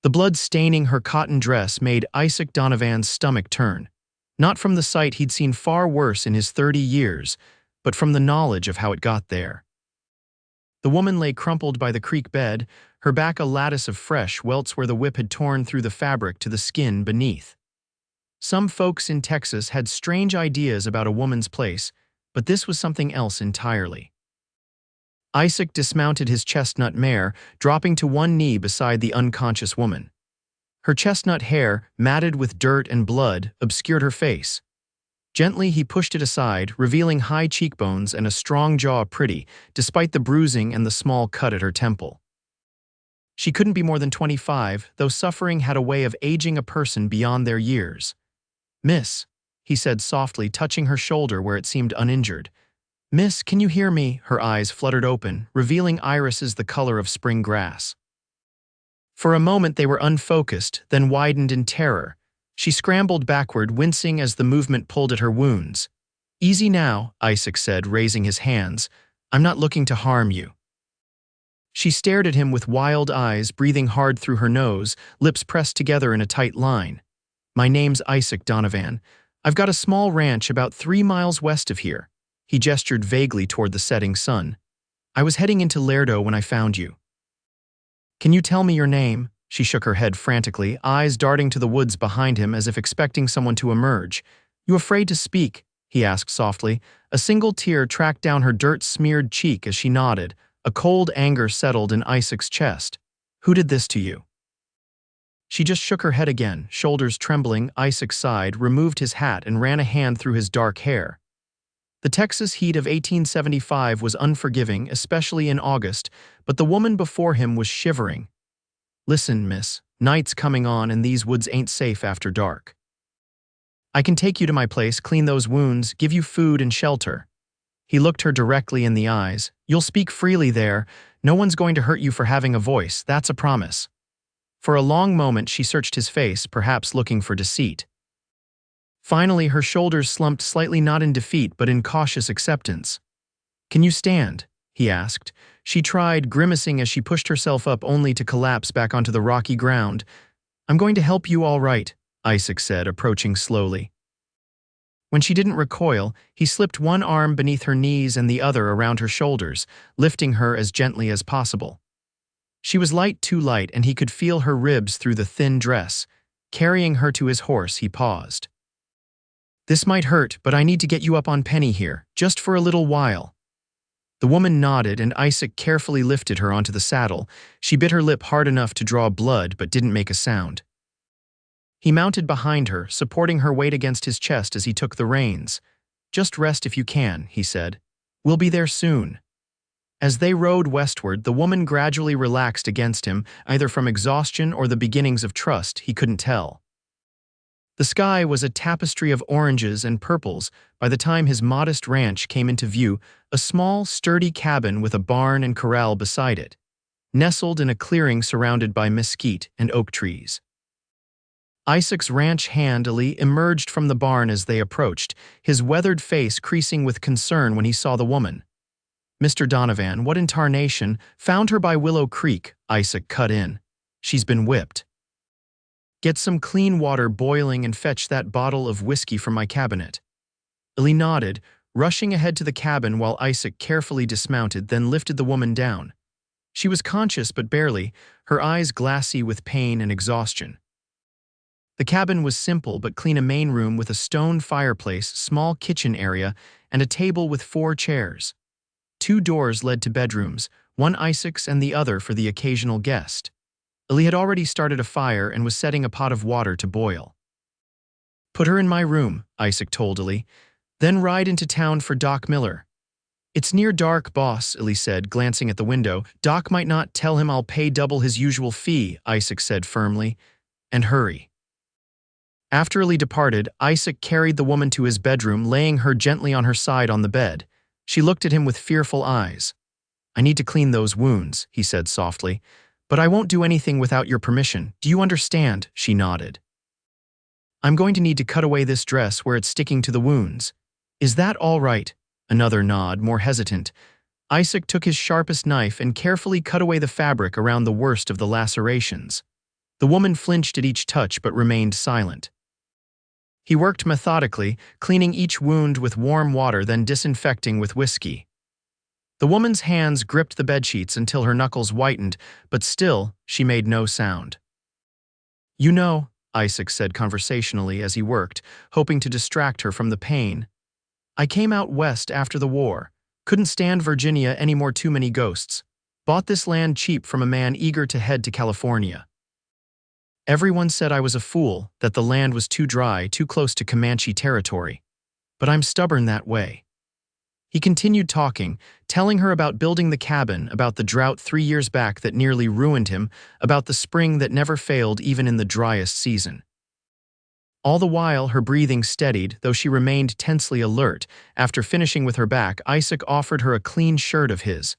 The blood staining her cotton dress made Isaac Donovan's stomach turn, not from the sight he'd seen far worse in his 30 years, but from the knowledge of how it got there. The woman lay crumpled by the creek bed, her back a lattice of fresh welts where the whip had torn through the fabric to the skin beneath. Some folks in Texas had strange ideas about a woman's place, but this was something else entirely. Isaac dismounted his chestnut mare, dropping to one knee beside the unconscious woman. Her chestnut hair, matted with dirt and blood, obscured her face. Gently he pushed it aside, revealing high cheekbones and a strong jaw pretty, despite the bruising and the small cut at her temple. She couldn't be more than 25, though suffering had a way of aging a person beyond their years. "Miss," he said softly, touching her shoulder where it seemed uninjured. "Miss, can you hear me?" Her eyes fluttered open, revealing irises the color of spring grass. For a moment they were unfocused, then widened in terror. She scrambled backward, wincing as the movement pulled at her wounds. "Easy now," Isaac said, raising his hands. "I'm not looking to harm you." She stared at him with wild eyes, breathing hard through her nose, lips pressed together in a tight line. "My name's Isaac Donovan. I've got a small ranch about 3 miles west of here." He gestured vaguely toward the setting sun. "I was heading into Lerdo when I found you." "Can you tell me your name?" She shook her head frantically, eyes darting to the woods behind him as if expecting someone to emerge. "You afraid to speak?" he asked softly. A single tear tracked down her dirt-smeared cheek as she nodded. A cold anger settled in Isaac's chest. "Who did this to you?" She just shook her head again, shoulders trembling. Isaac sighed, removed his hat, and ran a hand through his dark hair. The Texas heat of 1875 was unforgiving, especially in August, but the woman before him was shivering. "Listen, miss, night's coming on and these woods ain't safe after dark. I can take you to my place, clean those wounds, give you food and shelter." He looked her directly in the eyes. "You'll speak freely there. No one's going to hurt you for having a voice, that's a promise." For a long moment she searched his face, perhaps looking for deceit. Finally, her shoulders slumped slightly, not in defeat but in cautious acceptance. "Can you stand?" he asked. She tried, grimacing as she pushed herself up only to collapse back onto the rocky ground. "I'm going to help you all right," Isaac said, approaching slowly. When she didn't recoil, he slipped one arm beneath her knees and the other around her shoulders, lifting her as gently as possible. She was light, too light, and he could feel her ribs through the thin dress. Carrying her to his horse, he paused. "This might hurt, but I need to get you up on Penny here, just for a little while." The woman nodded, and Isaac carefully lifted her onto the saddle. She bit her lip hard enough to draw blood, but didn't make a sound. He mounted behind her, supporting her weight against his chest as he took the reins. "Just rest if you can," he said. "We'll be there soon." As they rode westward, the woman gradually relaxed against him, either from exhaustion or the beginnings of trust, he couldn't tell. The sky was a tapestry of oranges and purples by the time his modest ranch came into view, a small, sturdy cabin with a barn and corral beside it, nestled in a clearing surrounded by mesquite and oak trees. Isaac's ranch hand Ali emerged from the barn as they approached, his weathered face creasing with concern when he saw the woman. "Mr. Donovan, what in tarnation? Found her by Willow Creek," Isaac cut in. "She's been whipped. Get some clean water boiling and fetch that bottle of whiskey from my cabinet." Ali nodded, rushing ahead to the cabin while Isaac carefully dismounted, then lifted the woman down. She was conscious but barely, her eyes glassy with pain and exhaustion. The cabin was simple but clean, a main room with a stone fireplace, small kitchen area, and a table with 4 chairs. 2 doors led to bedrooms, one Isaac's and the other for the occasional guest. Ali had already started a fire and was setting a pot of water to boil. "Put her in my room," Isaac told Ali. "Then ride into town for Doc Miller." "It's near dark, boss," Ali said, glancing at the window. "Doc might not tell him I'll pay double his usual fee," Isaac said firmly. "And hurry." After Ali departed, Isaac carried the woman to his bedroom, laying her gently on her side on the bed. She looked at him with fearful eyes. "I need to clean those wounds," he said softly. "But I won't do anything without your permission. Do you understand?" She nodded. "I'm going to need to cut away this dress where it's sticking to the wounds. Is that all right?" Another nod, more hesitant. Isaac took his sharpest knife and carefully cut away the fabric around the worst of the lacerations. The woman flinched at each touch but remained silent. He worked methodically, cleaning each wound with warm water then disinfecting with whiskey. The woman's hands gripped the bedsheets until her knuckles whitened, but still, she made no sound. "You know," Isaac said conversationally as he worked, hoping to distract her from the pain. "I came out west after the war. Couldn't stand Virginia anymore, too many ghosts. Bought this land cheap from a man eager to head to California. Everyone said I was a fool, that the land was too dry, too close to Comanche territory. But I'm stubborn that way." He continued talking, telling her about building the cabin, about the drought 3 years back that nearly ruined him, about the spring that never failed even in the driest season. All the while, her breathing steadied, though she remained tensely alert. After finishing with her back, Isaac offered her a clean shirt of his.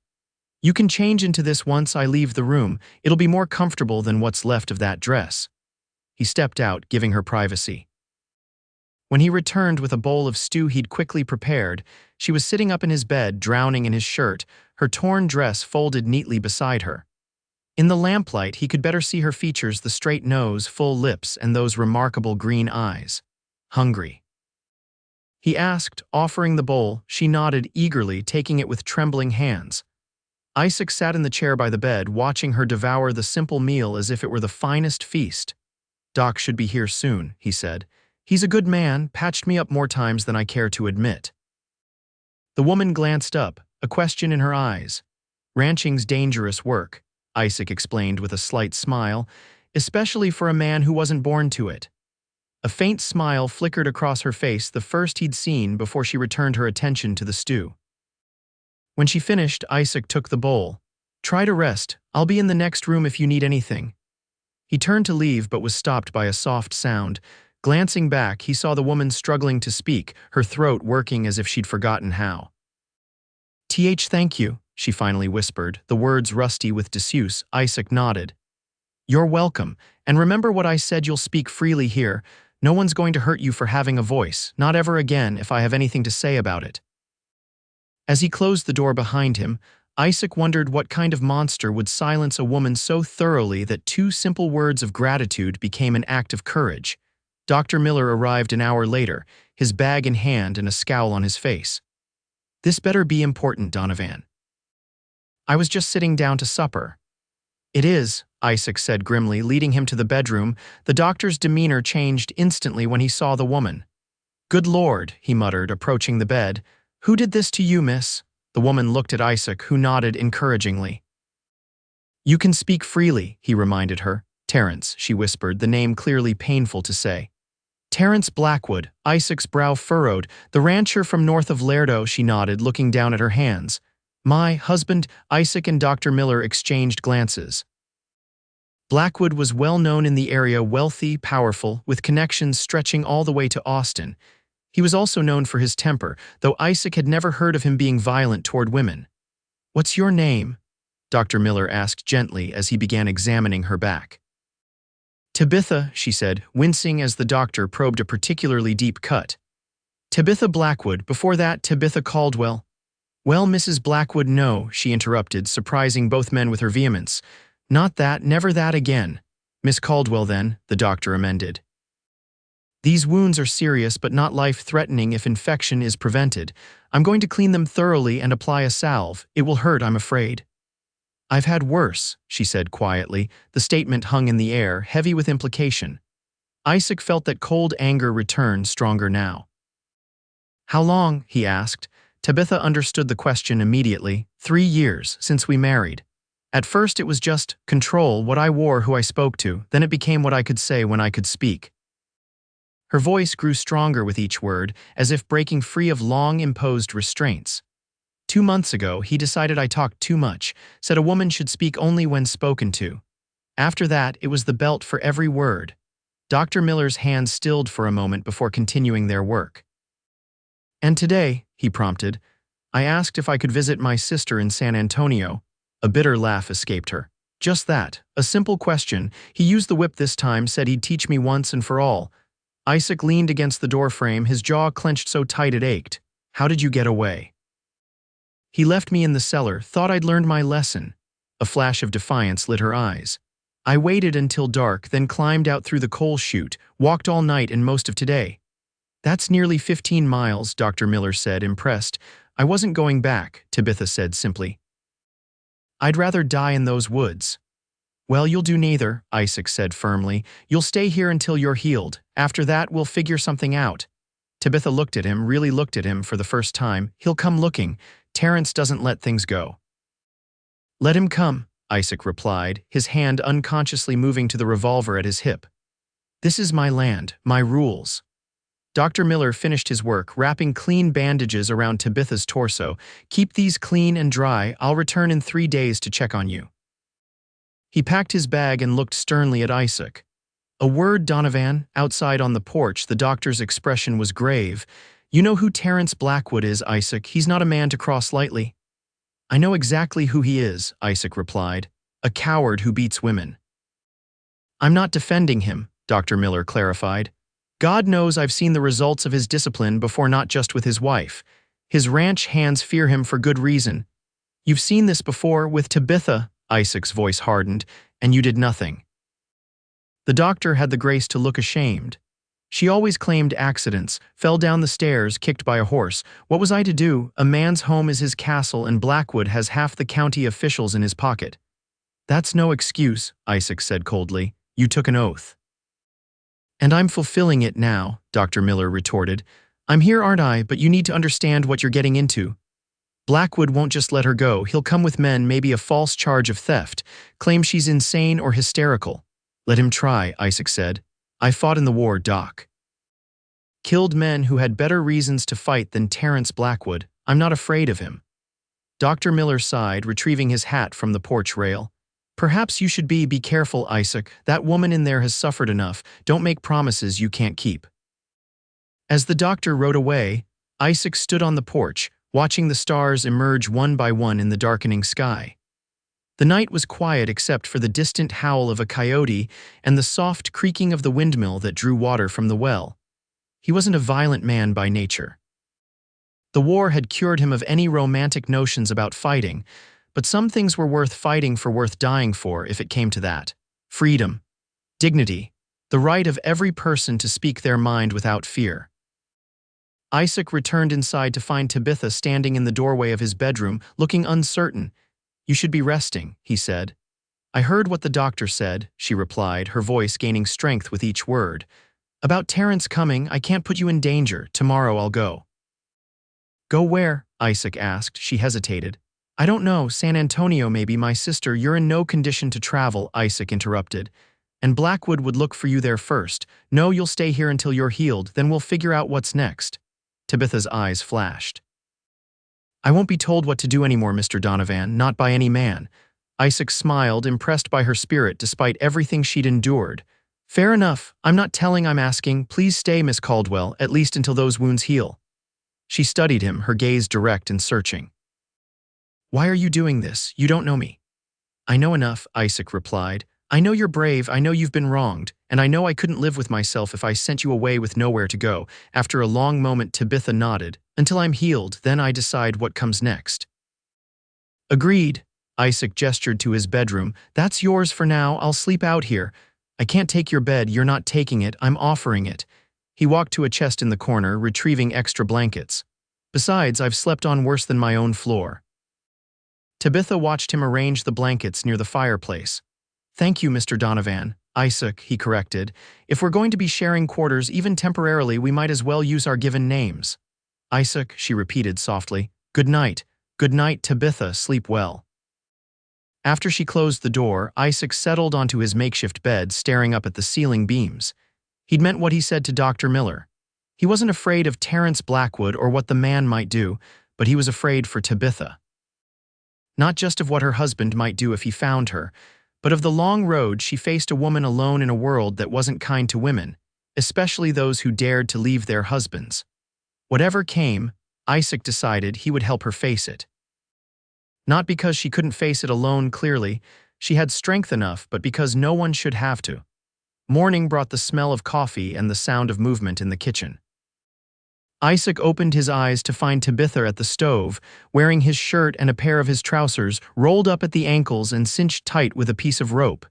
"You can change into this once I leave the room. It'll be more comfortable than what's left of that dress." He stepped out, giving her privacy. When he returned with a bowl of stew he'd quickly prepared, she was sitting up in his bed, drowning in his shirt, her torn dress folded neatly beside her. In the lamplight, he could better see her features, the straight nose, full lips, and those remarkable green eyes. "Hungry?" he asked, offering the bowl. She nodded eagerly, taking it with trembling hands. Isaac sat in the chair by the bed, watching her devour the simple meal as if it were the finest feast. "Doc should be here soon," he said. "He's a good man, patched me up more times than I care to admit." The woman glanced up, a question in her eyes. "Ranching's dangerous work," Isaac explained with a slight smile, "especially for a man who wasn't born to it." A faint smile flickered across her face, the first he'd seen before she returned her attention to the stew. When she finished, Isaac took the bowl. "Try to rest. I'll be in the next room if you need anything." He turned to leave but was stopped by a soft sound. Glancing back, he saw the woman struggling to speak, her throat working as if she'd forgotten how. Thank you," she finally whispered, the words rusty with disuse. Isaac nodded. "You're welcome, and remember what I said, you'll speak freely here. No one's going to hurt you for having a voice, not ever again if I have anything to say about it." As he closed the door behind him, Isaac wondered what kind of monster would silence a woman so thoroughly that 2 simple words of gratitude became an act of courage. Dr. Miller arrived an hour later, his bag in hand and a scowl on his face. "This better be important, Donovan." "I was just sitting down to supper." "It is," Isaac said grimly, leading him to the bedroom. The doctor's demeanor changed instantly when he saw the woman. "Good Lord," he muttered, approaching the bed. "Who did this to you, miss?" The woman looked at Isaac, who nodded encouragingly. "You can speak freely," he reminded her. "Terrence," she whispered, the name clearly painful to say. "Terrence Blackwood." Isaac's brow furrowed. "The rancher from north of Lerdo," she nodded, looking down at her hands. "My husband." Isaac and Dr. Miller exchanged glances. Blackwood was well known in the area, wealthy, powerful, with connections stretching all the way to Austin. He was also known for his temper, though Isaac had never heard of him being violent toward women. "What's your name?" Dr. Miller asked gently as he began examining her back. "Tabitha," she said, wincing as the doctor probed a particularly deep cut. "Tabitha Blackwood, before that Tabitha Caldwell." "Well, Mrs. Blackwood, no," she interrupted, surprising both men with her vehemence. "Not that, never that again." "Miss Caldwell, then," the doctor amended. "These wounds are serious but not life-threatening if infection is prevented. I'm going to clean them thoroughly and apply a salve. It will hurt, I'm afraid." "I've had worse," she said quietly. The statement hung in the air, heavy with implication. Isaac felt that cold anger return, stronger now. "How long?" he asked. Tabitha understood the question immediately. 3 years, since we married. At first it was just control, what I wore, who I spoke to. Then it became what I could say when I could speak." Her voice grew stronger with each word, as if breaking free of long-imposed restraints. 2 months ago, he decided I talked too much, said a woman should speak only when spoken to. After that, it was the belt for every word. Dr. Miller's hands stilled for a moment before continuing their work. "And today," he prompted, "I asked if I could visit my sister in San Antonio." A bitter laugh escaped her. "Just that, a simple question. He used the whip this time, said he'd teach me once and for all." Isaac leaned against the doorframe, his jaw clenched so tight it ached. "How did you get away?" "He left me in the cellar, thought I'd learned my lesson." A flash of defiance lit her eyes. I waited until dark, then climbed out through the coal chute, walked all night and most of today. That's nearly 15 miles, Dr. Miller said, impressed. I wasn't going back, Tabitha said simply. I'd rather die in those woods. Well, you'll do neither, Isaac said firmly. You'll stay here until you're healed. After that, we'll figure something out. Tabitha looked at him, really looked at him for the first time. He'll come looking. Terrence doesn't let things go. Let him come, Isaac replied, his hand unconsciously moving to the revolver at his hip. This is my land, my rules. Dr. Miller finished his work, wrapping clean bandages around Tabitha's torso. Keep these clean and dry. I'll return in 3 days to check on you. He packed his bag and looked sternly at Isaac. A word, Donovan. Outside on the porch, the doctor's expression was grave. You know who Terrence Blackwood is, Isaac. He's not a man to cross lightly. I know exactly who he is, Isaac replied. A coward who beats women. I'm not defending him, Dr. Miller clarified. God knows I've seen the results of his discipline before, not just with his wife. His ranch hands fear him for good reason. You've seen this before with Tabitha, Isaac's voice hardened, and you did nothing. The doctor had the grace to look ashamed. She always claimed accidents, fell down the stairs, kicked by a horse. What was I to do? A man's home is his castle, and Blackwood has half the county officials in his pocket. That's no excuse, Isaac said coldly. You took an oath. And I'm fulfilling it now, Dr. Miller retorted. I'm here, aren't I? But you need to understand what you're getting into. Blackwood won't just let her go. He'll come with men, maybe a false charge of theft, claim she's insane or hysterical. Let him try, Isaac said. I fought in the war, Doc. Killed men who had better reasons to fight than Terrence Blackwood. I'm not afraid of him. Dr. Miller sighed, retrieving his hat from the porch rail. Perhaps you should be careful, Isaac. That woman in there has suffered enough. Don't make promises you can't keep. As the doctor rode away, Isaac stood on the porch, watching the stars emerge one by one in the darkening sky. The night was quiet except for the distant howl of a coyote and the soft creaking of the windmill that drew water from the well. He wasn't a violent man by nature. The war had cured him of any romantic notions about fighting, but some things were worth fighting for, worth dying for, if it came to that. Freedom, dignity, the right of every person to speak their mind without fear. Isaac returned inside to find Tabitha standing in the doorway of his bedroom, looking uncertain. You should be resting, he said. I heard what the doctor said, she replied, her voice gaining strength with each word. About Terrence coming, I can't put you in danger. Tomorrow I'll go. Go where? Isaac asked. She hesitated. I don't know, San Antonio maybe, my sister. You're in no condition to travel, Isaac interrupted. And Blackwood would look for you there first. No, you'll stay here until you're healed, then we'll figure out what's next. Tabitha's eyes flashed. I won't be told what to do anymore, Mr. Donovan, not by any man. Isaac smiled, impressed by her spirit despite everything she'd endured. Fair enough. I'm not telling, I'm asking. Please stay, Miss Caldwell, at least until those wounds heal. She studied him, her gaze direct and searching. Why are you doing this? You don't know me. I know enough, Isaac replied. I know you're brave, I know you've been wronged, and I know I couldn't live with myself if I sent you away with nowhere to go. After a long moment, Tabitha nodded. Until I'm healed, then I decide what comes next. Agreed. Isaac gestured to his bedroom. That's yours for now, I'll sleep out here. I can't take your bed, you're not taking it, I'm offering it. He walked to a chest in the corner, retrieving extra blankets. Besides, I've slept on worse than my own floor. Tabitha watched him arrange the blankets near the fireplace. Thank you, Mr. Donovan. Isaac, he corrected. If we're going to be sharing quarters, even temporarily, we might as well use our given names. Isaac, she repeated softly. Good night. Good night, Tabitha. Sleep well. After she closed the door, Isaac settled onto his makeshift bed, staring up at the ceiling beams. He'd meant what he said to Dr. Miller. He wasn't afraid of Terrence Blackwood or what the man might do, but he was afraid for Tabitha. Not just of what her husband might do if he found her, but of the long road she faced, a woman alone in a world that wasn't kind to women, especially those who dared to leave their husbands. Whatever came, Isaac decided he would help her face it. Not because she couldn't face it alone clearly, she had strength enough, but because no one should have to. Morning brought the smell of coffee and the sound of movement in the kitchen. Isaac opened his eyes to find Tabitha at the stove, wearing his shirt and a pair of his trousers rolled up at the ankles and cinched tight with a piece of rope.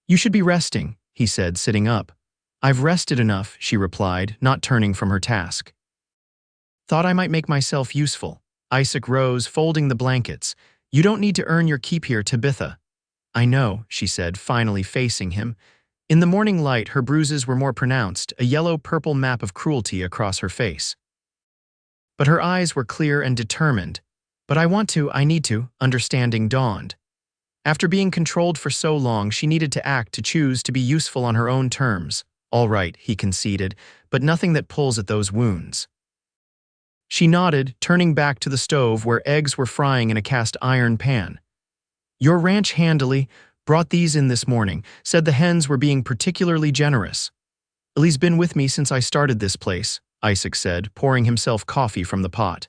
You should be resting, he said, sitting up. I've rested enough, she replied, not turning from her task. Thought I might make myself useful. Isaac rose, folding the blankets. You don't need to earn your keep here, Tabitha. I know, she said, finally facing him. In the morning light, her bruises were more pronounced, a yellow-purple map of cruelty across her face. But her eyes were clear and determined. But I need to, understanding dawned. After being controlled for so long, she needed to act, to choose, to be useful on her own terms. All right, he conceded, but nothing that pulls at those wounds. She nodded, turning back to the stove where eggs were frying in a cast iron pan. Your ranch handily brought these in this morning, said the hens were being particularly generous. Ellie's been with me since I started this place, Isaac said, pouring himself coffee from the pot.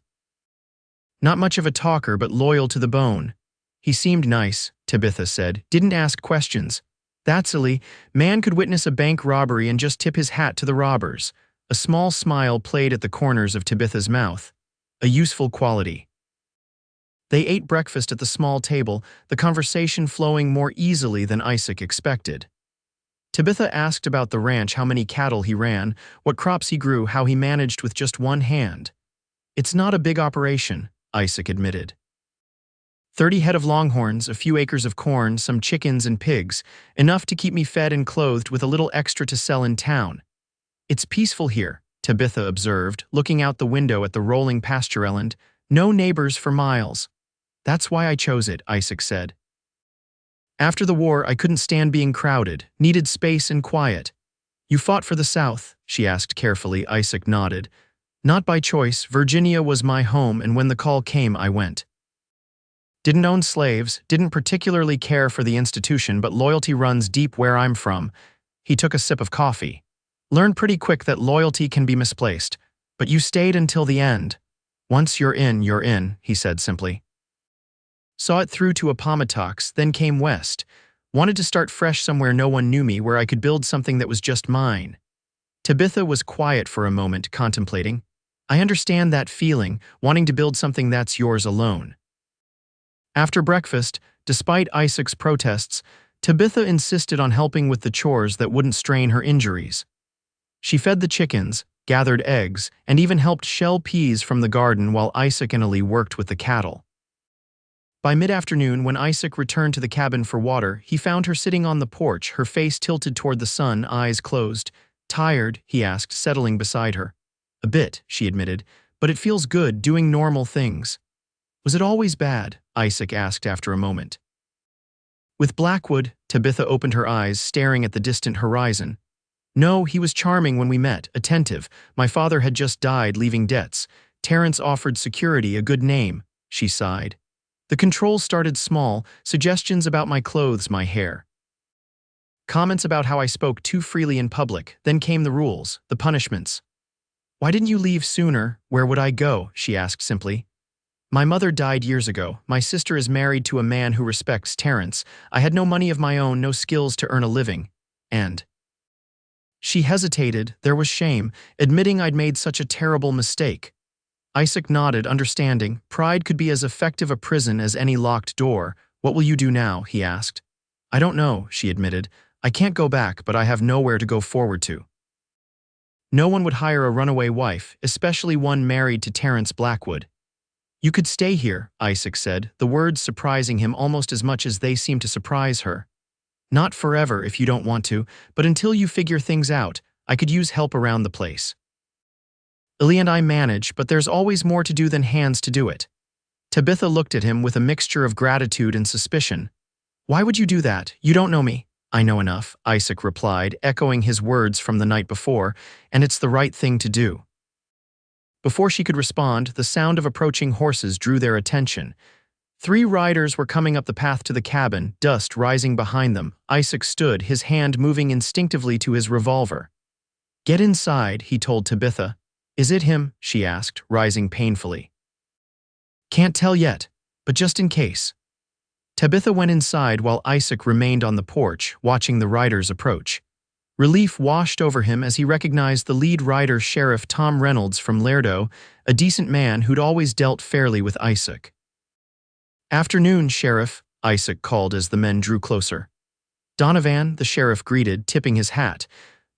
Not much of a talker, but loyal to the bone. He seemed nice, Tabitha said, didn't ask questions. That's Ellie. Man could witness a bank robbery and just tip his hat to the robbers. A small smile played at the corners of Tabitha's mouth. A useful quality. They ate breakfast at the small table, the conversation flowing more easily than Isaac expected. Tabitha asked about the ranch, how many cattle he ran, what crops he grew, how he managed with just one hand. It's not a big operation, Isaac admitted. 30 head of longhorns, a few acres of corn, some chickens and pigs, enough to keep me fed and clothed with a little extra to sell in town. It's peaceful here, Tabitha observed, looking out the window at the rolling pastureland. No neighbors for miles. That's why I chose it, Isaac said. After the war, I couldn't stand being crowded, needed space and quiet. You fought for the South, she asked carefully. Isaac nodded. Not by choice. Virginia was my home, and when the call came, I went. Didn't own slaves, didn't particularly care for the institution, but loyalty runs deep where I'm from. He took a sip of coffee. Learned pretty quick that loyalty can be misplaced, but you stayed until the end. Once you're in, he said simply. Saw it through to Appomattox, then came west. Wanted to start fresh somewhere no one knew me, where I could build something that was just mine. Tabitha was quiet for a moment, contemplating. I understand that feeling, wanting to build something that's yours alone. After breakfast, despite Isaac's protests, Tabitha insisted on helping with the chores that wouldn't strain her injuries. She fed the chickens, gathered eggs, and even helped shell peas from the garden while Isaac and Ellie worked with the cattle. By mid-afternoon, when Isaac returned to the cabin for water, he found her sitting on the porch, her face tilted toward the sun, eyes closed. Tired, he asked, settling beside her. A bit, she admitted, but it feels good doing normal things. Was it always bad? Isaac asked after a moment. With Blackwood, Tabitha opened her eyes, staring at the distant horizon. No, he was charming when we met, attentive. My father had just died, leaving debts. Terence offered security, a good name, she sighed. The controls started small, suggestions about my clothes, my hair. Comments about how I spoke too freely in public, then came the rules, the punishments. Why didn't you leave sooner? Where would I go? She asked simply. My mother died years ago. My sister is married to a man who respects Terence. I had no money of my own, no skills to earn a living. And she hesitated. There was shame, admitting I'd made such a terrible mistake. Isaac nodded, understanding. Pride could be as effective a prison as any locked door. What will you do now? He asked. I don't know, she admitted. I can't go back, but I have nowhere to go forward to. No one would hire a runaway wife, especially one married to Terence Blackwood. You could stay here, Isaac said, the words surprising him almost as much as they seemed to surprise her. Not forever if you don't want to, but until you figure things out, I could use help around the place. Ellie and I manage, but there's always more to do than hands to do it. Tabitha looked at him with a mixture of gratitude and suspicion. Why would you do that? You don't know me. I know enough, Isaac replied, echoing his words from the night before, and it's the right thing to do. Before she could respond, the sound of approaching horses drew their attention. 3 riders were coming up the path to the cabin, dust rising behind them. Isaac stood, his hand moving instinctively to his revolver. Get inside, he told Tabitha. Is it him? She asked, rising painfully. Can't tell yet, but just in case. Tabitha went inside while Isaac remained on the porch, watching the riders approach. Relief washed over him as he recognized the lead rider, Sheriff Tom Reynolds from Laredo, a decent man who'd always dealt fairly with Isaac. Afternoon, Sheriff, Isaac called as the men drew closer. Donovan, the sheriff greeted, tipping his hat.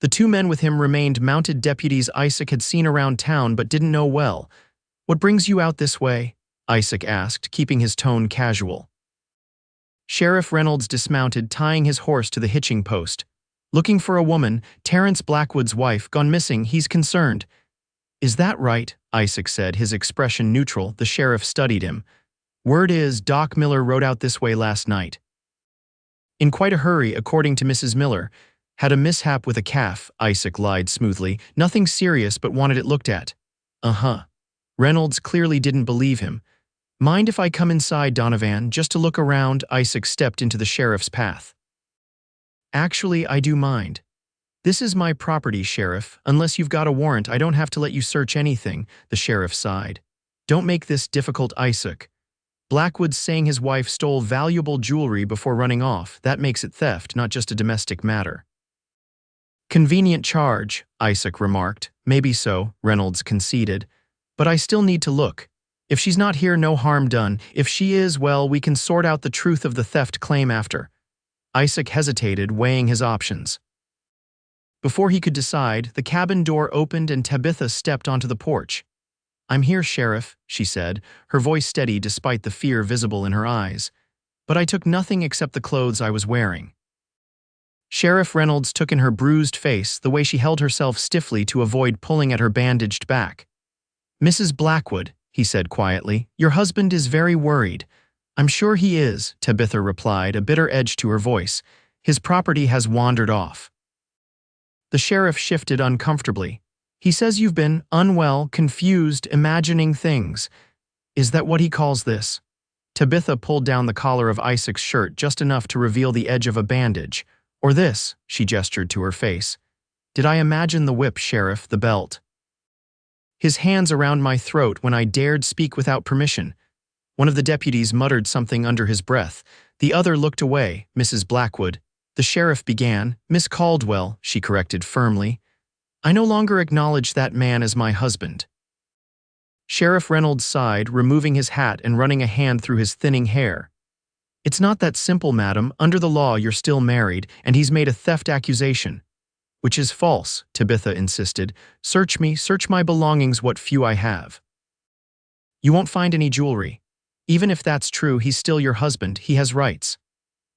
The two men with him remained mounted deputies Isaac had seen around town but didn't know well. "What brings you out this way?" Isaac asked, keeping his tone casual. Sheriff Reynolds dismounted, tying his horse to the hitching post. "Looking for a woman, Terrence Blackwood's wife, gone missing. He's concerned." "Is that right?" Isaac said, his expression neutral. The sheriff studied him. "Word is, Doc Miller rode out this way last night. In quite a hurry, according to Mrs. Miller. Had a mishap with a calf," Isaac lied smoothly. "Nothing serious, but wanted it looked at." "Uh-huh." Reynolds clearly didn't believe him. "Mind if I come inside, Donovan, just to look around?" Isaac stepped into the sheriff's path. "Actually, I do mind. This is my property, Sheriff. Unless you've got a warrant, I don't have to let you search anything," the sheriff sighed. "Don't make this difficult, Isaac. Blackwood's saying his wife stole valuable jewelry before running off. That makes it theft, not just a domestic matter." "Convenient charge," Isaac remarked. "Maybe so," Reynolds conceded. "But I still need to look. If she's not here, no harm done. If she is, well, we can sort out the truth of the theft claim after." Isaac hesitated, weighing his options. Before he could decide, the cabin door opened and Tabitha stepped onto the porch. "I'm here, Sheriff," she said, her voice steady despite the fear visible in her eyes. "But I took nothing except the clothes I was wearing." Sheriff Reynolds took in her bruised face, the way she held herself stiffly to avoid pulling at her bandaged back. "Mrs. Blackwood," he said quietly, "your husband is very worried." "I'm sure he is," Tabitha replied, a bitter edge to her voice. "His property has wandered off." The sheriff shifted uncomfortably. "He says you've been unwell, confused, imagining things. Is that what he calls this?" Tabitha pulled down the collar of Isaac's shirt just enough to reveal the edge of a bandage. "Or this," she gestured to her face. "Did I imagine the whip, Sheriff, the belt? His hands around my throat when I dared speak without permission." One of the deputies muttered something under his breath. The other looked away. "Mrs. Blackwood," the sheriff began. "Miss Caldwell," she corrected firmly. "I no longer acknowledge that man as my husband." Sheriff Reynolds sighed, removing his hat and running a hand through his thinning hair. "It's not that simple, madam. Under the law, you're still married, and he's made a theft accusation." "Which is false," Tabitha insisted. "Search me, search my belongings, what few I have. You won't find any jewelry. Even if that's true, he's still your husband. He has rights."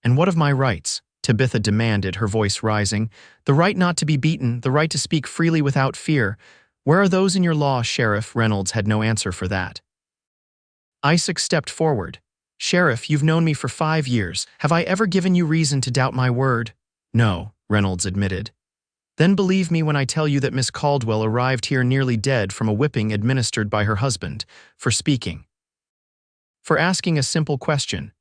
"And what of my rights?" Tabitha demanded, her voice rising. "The right not to be beaten, the right to speak freely without fear. Where are those in your law, Sheriff?" Reynolds had no answer for that. Isaac stepped forward. "Sheriff, you've known me for 5 years. Have I ever given you reason to doubt my word?" "No," Reynolds admitted. "Then believe me when I tell you that Miss Caldwell arrived here nearly dead from a whipping administered by her husband, for speaking. For asking a simple question.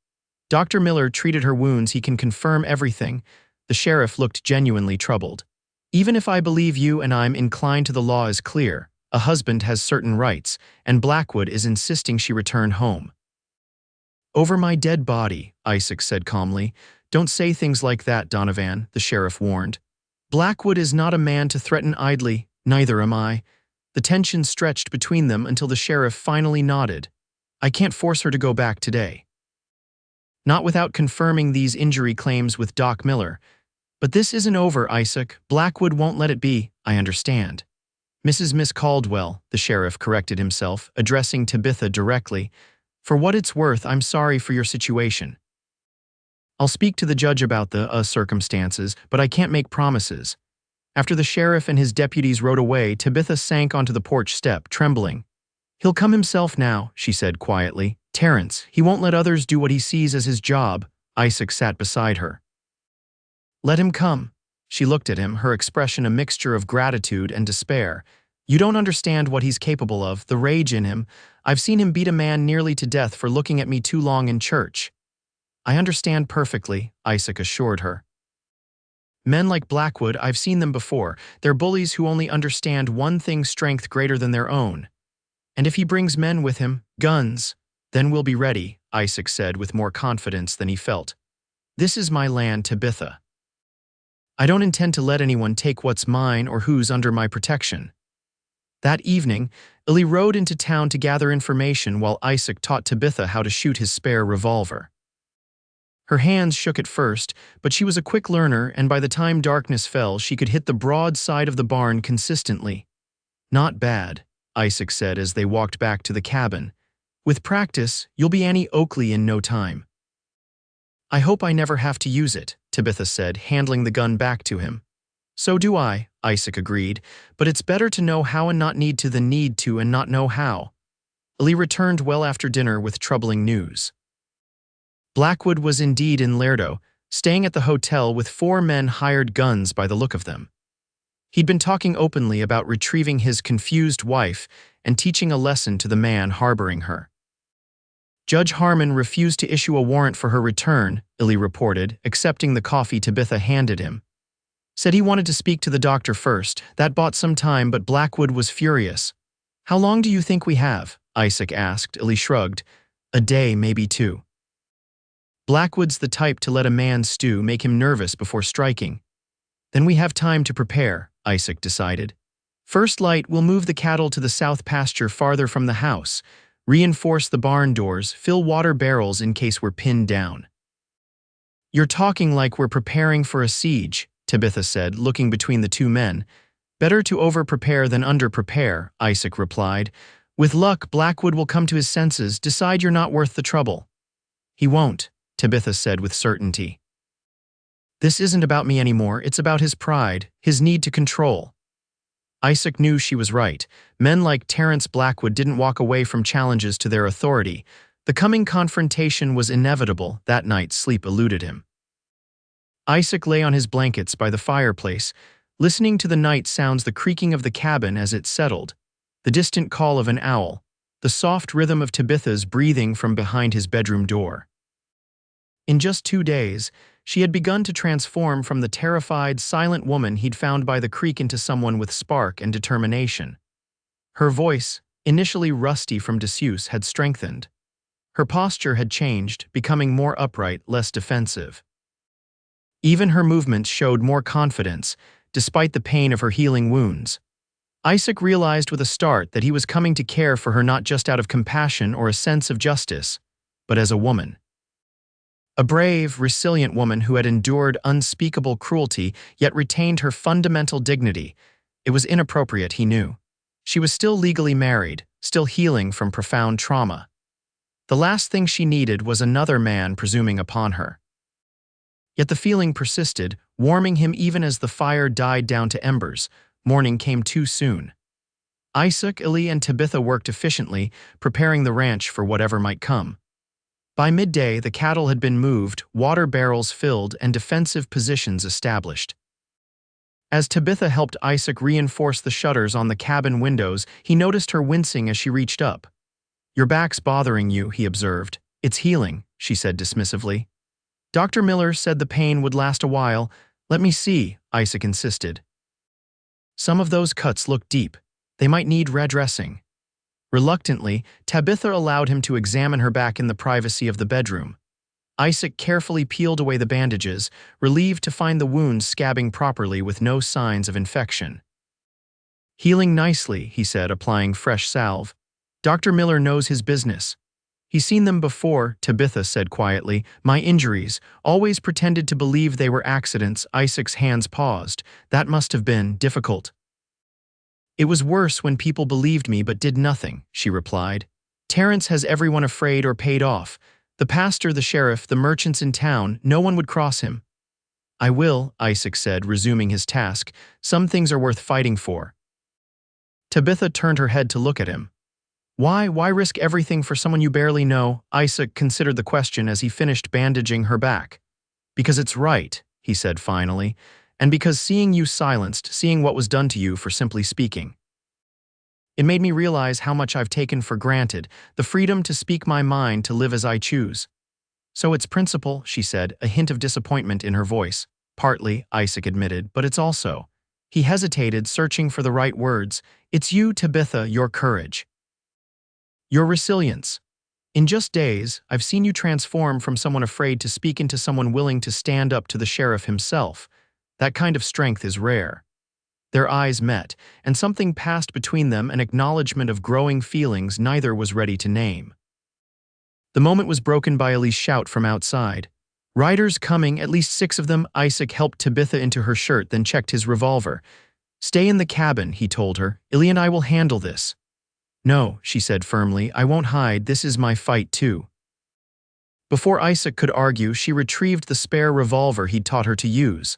Dr. Miller treated her wounds. He can confirm everything." The sheriff looked genuinely troubled. "Even if I believe you and I'm inclined to the law is clear. A husband has certain rights, and Blackwood is insisting she return home." "Over my dead body," Isaac said calmly. "Don't say things like that, Donovan," the sheriff warned. "Blackwood is not a man to threaten idly, neither am I." The tension stretched between them until the sheriff finally nodded. "I can't force her to go back today. Not without confirming these injury claims with Doc Miller. But this isn't over, Isaac. Blackwood won't let it be, I understand." Miss Caldwell," the sheriff corrected himself, addressing Tabitha directly. "For what it's worth, I'm sorry for your situation. I'll speak to the judge about the circumstances, but I can't make promises." After the sheriff and his deputies rode away, Tabitha sank onto the porch step, trembling. "He'll come himself now," she said quietly. "Terrence, he won't let others do what he sees as his job." Isaac sat beside her. "Let him come." She looked at him, her expression a mixture of gratitude and despair. "You don't understand what he's capable of, the rage in him. I've seen him beat a man nearly to death for looking at me too long in church." "I understand perfectly," Isaac assured her. "Men like Blackwood, I've seen them before. They're bullies who only understand one thing, strength greater than their own. And if he brings men with him, guns, then we'll be ready," Isaac said with more confidence than he felt. "This is my land, Tabitha. I don't intend to let anyone take what's mine or who's under my protection." That evening, Illy rode into town to gather information while Isaac taught Tabitha how to shoot his spare revolver. Her hands shook at first, but she was a quick learner, and by the time darkness fell, she could hit the broad side of the barn consistently. "Not bad," Isaac said as they walked back to the cabin. "With practice, you'll be Annie Oakley in no time." "I hope I never have to use it," Tabitha said, handling the gun back to him. "So do I," Isaac agreed, "but it's better to know how and not need to than need to and not know how." Lee returned well after dinner with troubling news. Blackwood was indeed in Lerdo, staying at the hotel with 4 men hired guns by the look of them. He'd been talking openly about retrieving his confused wife and teaching a lesson to the man harboring her. Judge Harmon refused to issue a warrant for her return, Illy reported, accepting the coffee Tabitha handed him. Said he wanted to speak to the doctor first. That bought some time, but Blackwood was furious. "How long do you think we have?" Isaac asked. Illy shrugged. "A day, maybe 2. Blackwood's the type to let a man stew make him nervous before striking. "Then we have time to prepare," Isaac decided. "First light, we'll move the cattle to the south pasture farther from the house, reinforce the barn doors, fill water barrels in case we're pinned down." "You're talking like we're preparing for a siege," Tabitha said, looking between the 2 men. "Better to over-prepare than under-prepare," Isaac replied. "With luck, Blackwood will come to his senses, decide you're not worth the trouble." "He won't," Tabitha said with certainty. "This isn't about me anymore, it's about his pride, his need to control." Isaac knew she was right. Men like Terrence Blackwood didn't walk away from challenges to their authority. The coming confrontation was inevitable. That night, sleep eluded him. Isaac lay on his blankets by the fireplace, listening to the night sounds, the creaking of the cabin as it settled, the distant call of an owl, the soft rhythm of Tabitha's breathing from behind his bedroom door. In just 2 days, she had begun to transform from the terrified, silent woman he'd found by the creek into someone with spark and determination. Her voice, initially rusty from disuse, had strengthened. Her posture had changed, becoming more upright, less defensive. Even her movements showed more confidence, despite the pain of her healing wounds. Isaac realized with a start that he was coming to care for her not just out of compassion or a sense of justice, but as a woman. A brave, resilient woman who had endured unspeakable cruelty yet retained her fundamental dignity. It was inappropriate, he knew. She was still legally married, still healing from profound trauma. The last thing she needed was another man presuming upon her. Yet the feeling persisted, warming him even as the fire died down to embers. Morning came too soon. Isaac, Illy, and Tabitha worked efficiently, preparing the ranch for whatever might come. By midday, the cattle had been moved, water barrels filled, and defensive positions established. As Tabitha helped Isaac reinforce the shutters on the cabin windows, he noticed her wincing as she reached up. "Your back's bothering you," he observed. "It's healing," she said dismissively. "Dr. Miller said the pain would last a while." "Let me see," Isaac insisted. "Some of those cuts look deep. They might need redressing." Reluctantly, Tabitha allowed him to examine her back in the privacy of the bedroom. Isaac carefully peeled away the bandages, relieved to find the wounds scabbing properly with no signs of infection. "Healing nicely," he said, applying fresh salve. "Dr. Miller knows his business." "He's seen them before," Tabitha said quietly. "My injuries. Always pretended to believe they were accidents." Isaac's hands paused. "That must have been difficult." "It was worse when people believed me but did nothing," she replied. "Terrence has everyone afraid or paid off. The pastor, the sheriff, the merchants in town, no one would cross him." "I will," Isaac said, resuming his task. "Some things are worth fighting for." Tabitha turned her head to look at him. Why risk everything for someone you barely know?" Isaac considered the question as he finished bandaging her back. "Because it's right," he said finally, "and because seeing you silenced, seeing what was done to you for simply speaking. It made me realize how much I've taken for granted, the freedom to speak my mind, to live as I choose." "So it's principle," she said, a hint of disappointment in her voice. "Partly," Isaac admitted, "but it's also." He hesitated, searching for the right words. "It's you, Tabitha, your courage. Your resilience. In just days, I've seen you transform from someone afraid to speak into someone willing to stand up to the sheriff himself. That kind of strength is rare." Their eyes met, and something passed between them, an acknowledgement of growing feelings neither was ready to name. The moment was broken by Ellie's shout from outside. Riders coming, at least 6 of them. Isaac helped Tabitha into her shirt, then checked his revolver. Stay in the cabin, he told her. Illy and I will handle this. No, she said firmly, I won't hide, this is my fight too. Before Isaac could argue, she retrieved the spare revolver he'd taught her to use.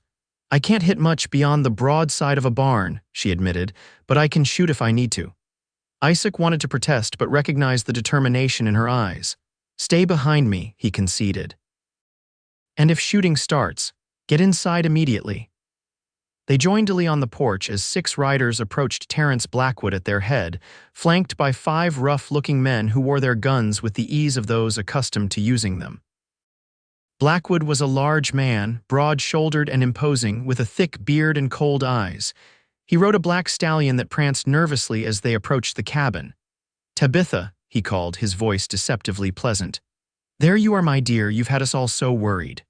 I can't hit much beyond the broad side of a barn, she admitted, but I can shoot if I need to. Isaac wanted to protest but recognized the determination in her eyes. Stay behind me, he conceded. And if shooting starts, get inside immediately. They joined Illy on the porch as 6 riders approached Terence Blackwood at their head, flanked by 5 rough-looking men who wore their guns with the ease of those accustomed to using them. Blackwood was a large man, broad-shouldered and imposing, with a thick beard and cold eyes. He rode a black stallion that pranced nervously as they approached the cabin. Tabitha, he called, his voice deceptively pleasant. There you are, my dear, you've had us all so worried.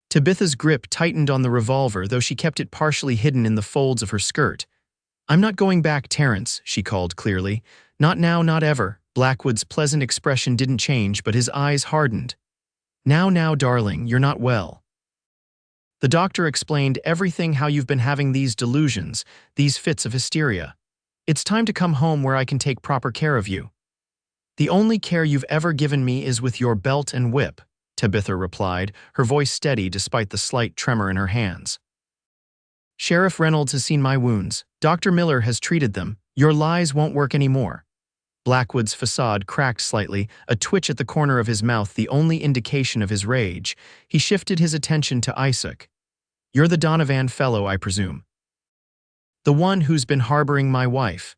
Tabitha's grip tightened on the revolver, though she kept it partially hidden in the folds of her skirt. I'm not going back, Terence, she called clearly. Not now, not ever. Blackwood's pleasant expression didn't change, but his eyes hardened. Now, darling, you're not well. The doctor explained everything, how you've been having these delusions, these fits of hysteria. It's time to come home where I can take proper care of you. The only care you've ever given me is with your belt and whip, Tabitha replied, her voice steady despite the slight tremor in her hands. Sheriff Reynolds has seen my wounds. Dr. Miller has treated them. Your lies won't work anymore. Blackwood's facade cracked slightly, a twitch at the corner of his mouth the only indication of his rage. He shifted his attention to Isaac. You're the Donovan fellow, I presume. The one who's been harboring my wife.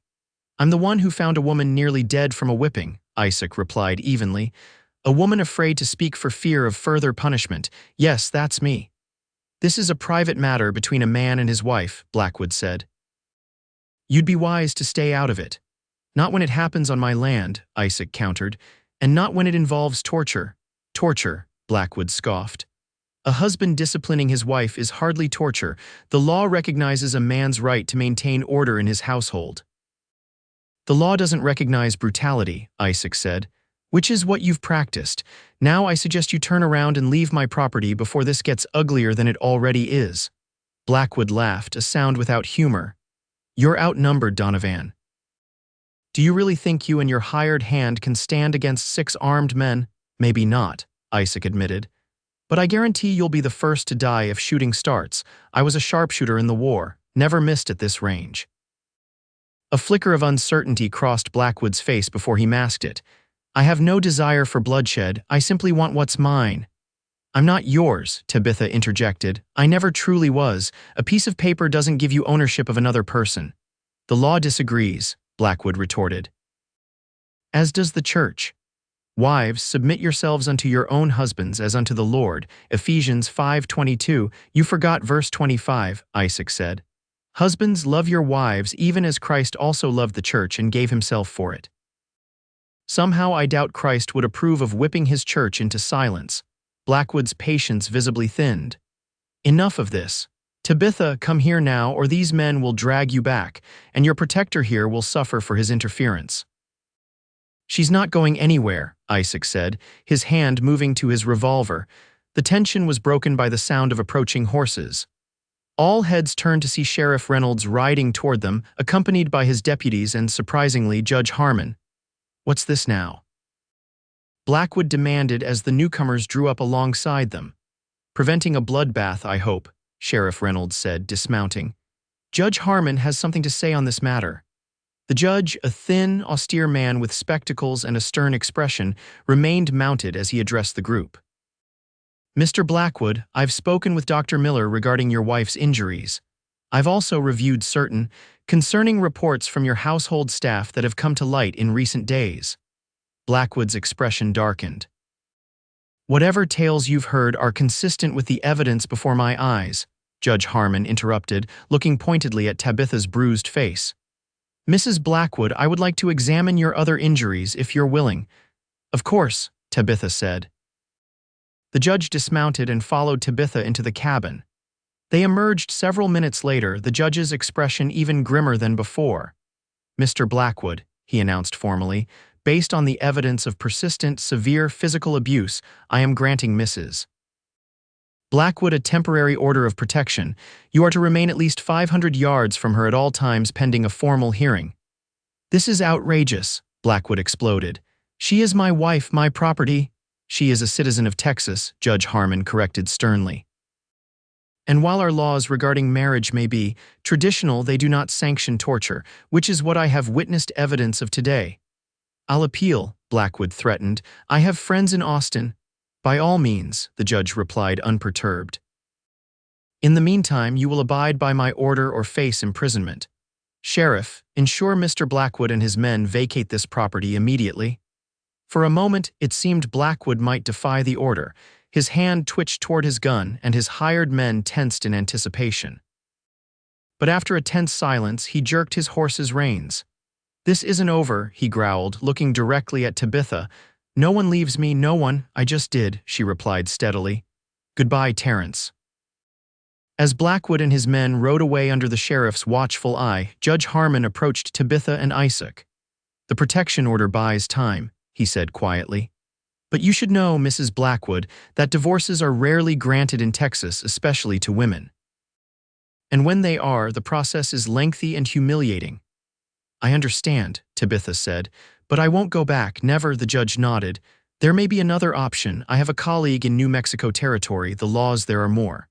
I'm the one who found a woman nearly dead from a whipping, Isaac replied evenly. A woman afraid to speak for fear of further punishment. Yes, that's me. This is a private matter between a man and his wife, Blackwood said. You'd be wise to stay out of it. Not when it happens on my land, Isaac countered, and not when it involves torture. Torture, Blackwood scoffed. A husband disciplining his wife is hardly torture. The law recognizes a man's right to maintain order in his household. The law doesn't recognize brutality, Isaac said, which is what you've practiced. Now I suggest you turn around and leave my property before this gets uglier than it already is. Blackwood laughed, a sound without humor. You're outnumbered, Donovan. Do you really think you and your hired hand can stand against 6 armed men? Maybe not, Isaac admitted. But I guarantee you'll be the first to die if shooting starts. I was a sharpshooter in the war, never missed at this range. A flicker of uncertainty crossed Blackwood's face before he masked it. I have no desire for bloodshed, I simply want what's mine. I'm not yours, Tabitha interjected. I never truly was. A piece of paper doesn't give you ownership of another person. The law disagrees, Blackwood retorted. As does the church. Wives, submit yourselves unto your own husbands as unto the Lord. Ephesians 5:22. You forgot verse 25, Isaac said. Husbands, love your wives even as Christ also loved the church and gave himself for it. Somehow I doubt Christ would approve of whipping his church into silence. Blackwood's patience visibly thinned. Enough of this. Tabitha, come here now, or these men will drag you back, and your protector here will suffer for his interference. She's not going anywhere, Isaac said, his hand moving to his revolver. The tension was broken by the sound of approaching horses. All heads turned to see Sheriff Reynolds riding toward them, accompanied by his deputies and, surprisingly, Judge Harmon. What's this now? Blackwood demanded as the newcomers drew up alongside them. Preventing a bloodbath, I hope, Sheriff Reynolds said, dismounting. Judge Harmon has something to say on this matter. The judge, a thin, austere man with spectacles and a stern expression, remained mounted as he addressed the group. Mr. Blackwood, I've spoken with Dr. Miller regarding your wife's injuries. I've also reviewed certain concerning reports from your household staff that have come to light in recent days. Blackwood's expression darkened. Whatever tales you've heard are consistent with the evidence before my eyes, Judge Harmon interrupted, looking pointedly at Tabitha's bruised face. Mrs. Blackwood, I would like to examine your other injuries if you're willing. Of course, Tabitha said. The judge dismounted and followed Tabitha into the cabin. They emerged several minutes later, the judge's expression even grimmer than before. Mr. Blackwood, he announced formally, based on the evidence of persistent, severe physical abuse, I am granting Mrs. Blackwood a temporary order of protection. You are to remain at least 500 yards from her at all times pending a formal hearing. This is outrageous, Blackwood exploded. She is my wife, my property. She is a citizen of Texas, Judge Harmon corrected sternly. And while our laws regarding marriage may be traditional, they do not sanction torture, which is what I have witnessed evidence of today. I'll appeal, Blackwood threatened. I have friends in Austin. By all means, the judge replied unperturbed. In the meantime, you will abide by my order or face imprisonment. Sheriff, ensure Mr. Blackwood and his men vacate this property immediately. For a moment, it seemed Blackwood might defy the order. His hand twitched toward his gun, and his hired men tensed in anticipation. But after a tense silence, he jerked his horse's reins. This isn't over, he growled, looking directly at Tabitha. No one leaves me, no one. I just did, she replied steadily. Goodbye, Terrence. As Blackwood and his men rode away under the sheriff's watchful eye, Judge Harmon approached Tabitha and Isaac. The protection order buys time, he said quietly. But you should know, Mrs. Blackwood, that divorces are rarely granted in Texas, especially to women. And when they are, the process is lengthy and humiliating. I understand, Tabitha said, but I won't go back, never, the judge nodded. There may be another option. I have a colleague in New Mexico territory. The laws there are more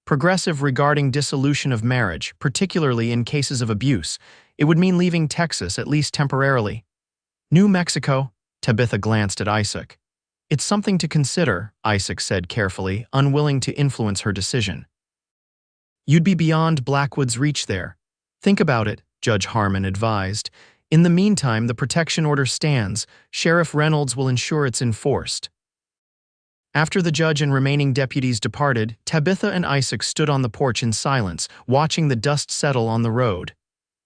progressive regarding dissolution of marriage, particularly in cases of abuse. It would mean leaving Texas, at least temporarily. New Mexico? Tabitha glanced at Isaac. It's something to consider, Isaac said carefully, unwilling to influence her decision. You'd be beyond Blackwood's reach there. Think about it, Judge Harmon advised. In the meantime, the protection order stands. Sheriff Reynolds will ensure it's enforced. After the judge and remaining deputies departed, Tabitha and Isaac stood on the porch in silence, watching the dust settle on the road.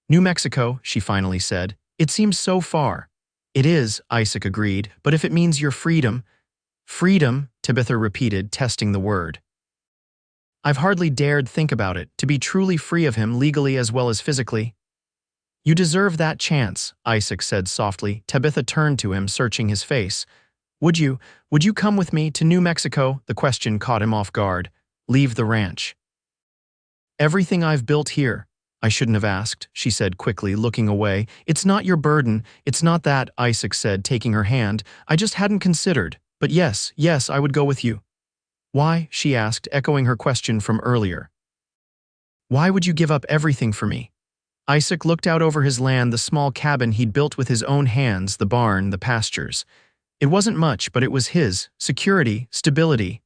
New Mexico, she finally said. It seems so far. It is, Isaac agreed, but if it means your freedom… Freedom, Tabitha repeated, testing the word. I've hardly dared think about it, to be truly free of him legally as well as physically. You deserve that chance, Isaac said softly. Tabitha turned to him, searching his face. Would you come with me to New Mexico? The question caught him off guard. Leave the ranch. Everything I've built here. I shouldn't have asked, she said quickly, looking away. It's not your burden. It's not that, Isaac said, taking her hand. I just hadn't considered. But yes, I would go with you. Why? She asked, echoing her question from earlier. Why would you give up everything for me? Isaac looked out over his land, the small cabin he'd built with his own hands, the barn, the pastures. It wasn't much, but it was his. Security, stability.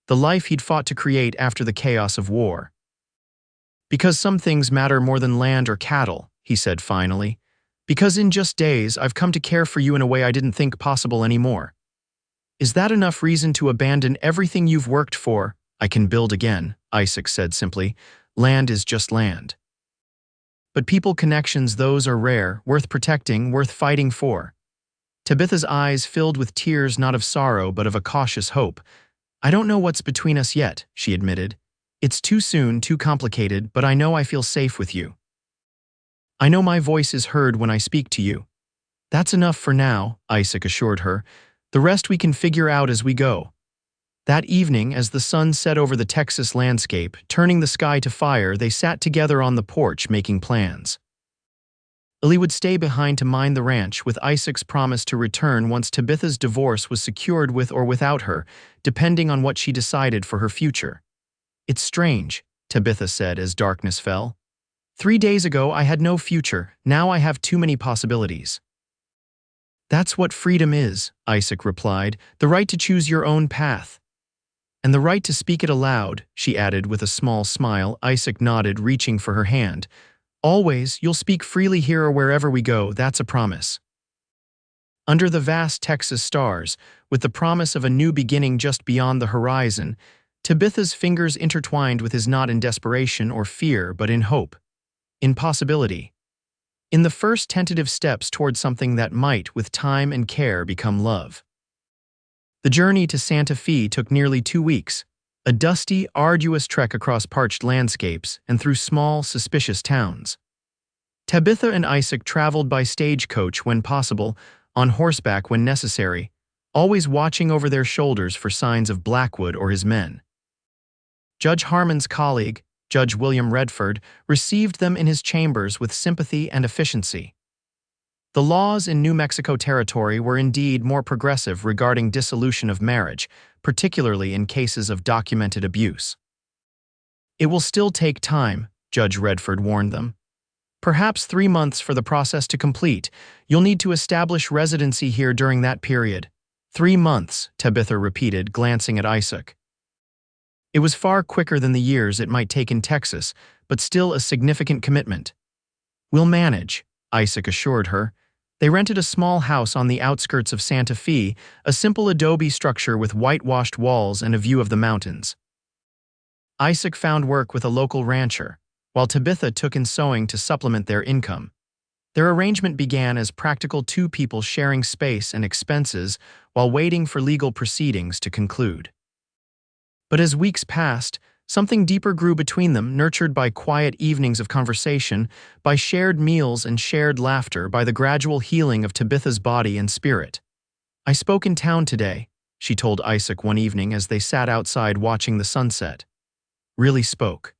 The life he'd fought to create after the chaos of war. Because some things matter more than land or cattle, he said finally. Because in just days, I've come to care for you in a way I didn't think possible anymore. Is that enough reason to abandon everything you've worked for? I can build again, Isaac said simply. Land is just land. But people connections, those are rare, worth protecting, worth fighting for. Tabitha's eyes filled with tears, not of sorrow, but of a cautious hope. I don't know what's between us yet, she admitted. It's too soon, too complicated, but I know I feel safe with you. I know my voice is heard when I speak to you. That's enough for now, Isaac assured her. The rest we can figure out as we go. That evening, as the sun set over the Texas landscape, turning the sky to fire, they sat together on the porch making plans. Ellie would stay behind to mind the ranch, with Isaac's promise to return once Tabitha's divorce was secured with or without her, depending on what she decided for her future. It's strange, Tabitha said as darkness fell. 3 days ago I had no future, now I have too many possibilities. That's what freedom is, Isaac replied, the right to choose your own path. And the right to speak it aloud, she added with a small smile. Isaac nodded, reaching for her hand. Always, you'll speak freely here or wherever we go, that's a promise. Under the vast Texas stars, with the promise of a new beginning just beyond the horizon, Tabitha's fingers intertwined with his, not in desperation or fear, but in hope. In possibility. In the first tentative steps toward something that might, with time and care, become love. The journey to Santa Fe took nearly 2 weeks, a dusty, arduous trek across parched landscapes and through small, suspicious towns. Tabitha and Isaac traveled by stagecoach when possible, on horseback when necessary, always watching over their shoulders for signs of Blackwood or his men. Judge Harmon's colleague, Judge William Redford, received them in his chambers with sympathy and efficiency. The laws in New Mexico Territory were indeed more progressive regarding dissolution of marriage, particularly in cases of documented abuse. It will still take time, Judge Redford warned them. Perhaps 3 months for the process to complete. You'll need to establish residency here during that period. 3 months, Tabitha repeated, glancing at Isaac. It was far quicker than the years it might take in Texas, but still a significant commitment. We'll manage, Isaac assured her. They rented a small house on the outskirts of Santa Fe, a simple adobe structure with whitewashed walls and a view of the mountains. Isaac found work with a local rancher, while Tabitha took in sewing to supplement their income. Their arrangement began as practical two people sharing space and expenses while waiting for legal proceedings to conclude. But as weeks passed, something deeper grew between them, nurtured by quiet evenings of conversation, by shared meals and shared laughter, by the gradual healing of Tabitha's body and spirit. "I spoke in town today," she told Isaac one evening as they sat outside watching the sunset. "Really spoke.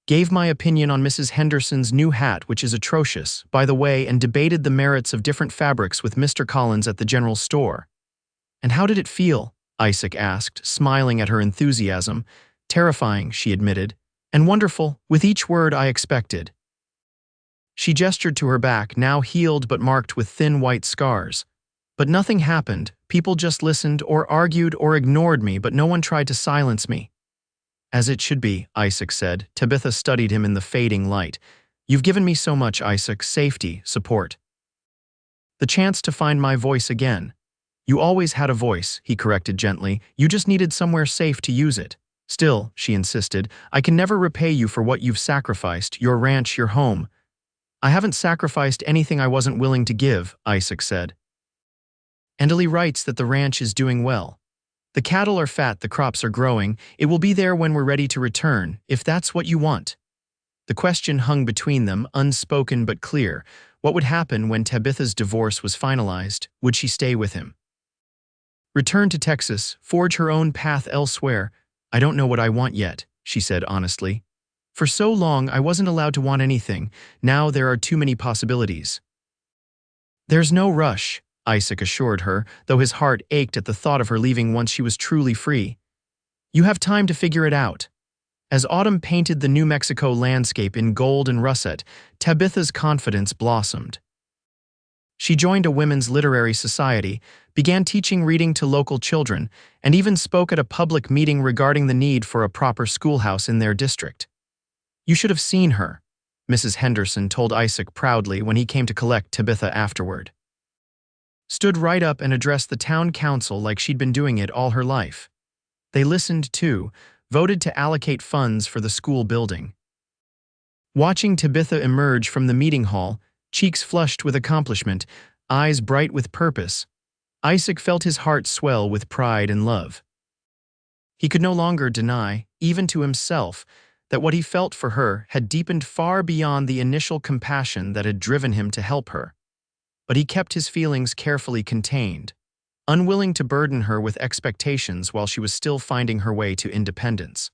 Gave my opinion on Mrs. Henderson's new hat, which is atrocious, by the way, and debated the merits of different fabrics with Mr. Collins at the general store." "And how did it feel?" Isaac asked, smiling at her enthusiasm. "Terrifying," she admitted, "and wonderful, with each word I expected." She gestured to her back, now healed but marked with thin white scars. "But nothing happened. People just listened or argued or ignored me, but no one tried to silence me." "As it should be," Isaac said. Tabitha studied him in the fading light. "You've given me so much, Isaac, safety, support. The chance to find my voice again." "You always had a voice," he corrected gently. "You just needed somewhere safe to use it." "Still," she insisted, "I can never repay you for what you've sacrificed, your ranch, your home." "I haven't sacrificed anything I wasn't willing to give," Isaac said. "Endely writes that the ranch is doing well. The cattle are fat, the crops are growing. It will be there when we're ready to return, if that's what you want." The question hung between them, unspoken but clear. What would happen when Tabitha's divorce was finalized? Would she stay with him? Return to Texas, forge her own path elsewhere? "I don't know what I want yet," she said honestly. "For so long I wasn't allowed to want anything. Now there are too many possibilities." "There's no rush," Isaac assured her, though his heart ached at the thought of her leaving once she was truly free. "You have time to figure it out." As autumn painted the New Mexico landscape in gold and russet, Tabitha's confidence blossomed. She joined a women's literary society, began teaching reading to local children, and even spoke at a public meeting regarding the need for a proper schoolhouse in their district. "You should have seen her," Mrs. Henderson told Isaac proudly when he came to collect Tabitha afterward. "Stood right up and addressed the town council like she'd been doing it all her life. They listened too, voted to allocate funds for the school building." Watching Tabitha emerge from the meeting hall, cheeks flushed with accomplishment, eyes bright with purpose, Isaac felt his heart swell with pride and love. He could no longer deny, even to himself, that what he felt for her had deepened far beyond the initial compassion that had driven him to help her. But he kept his feelings carefully contained, unwilling to burden her with expectations while she was still finding her way to independence.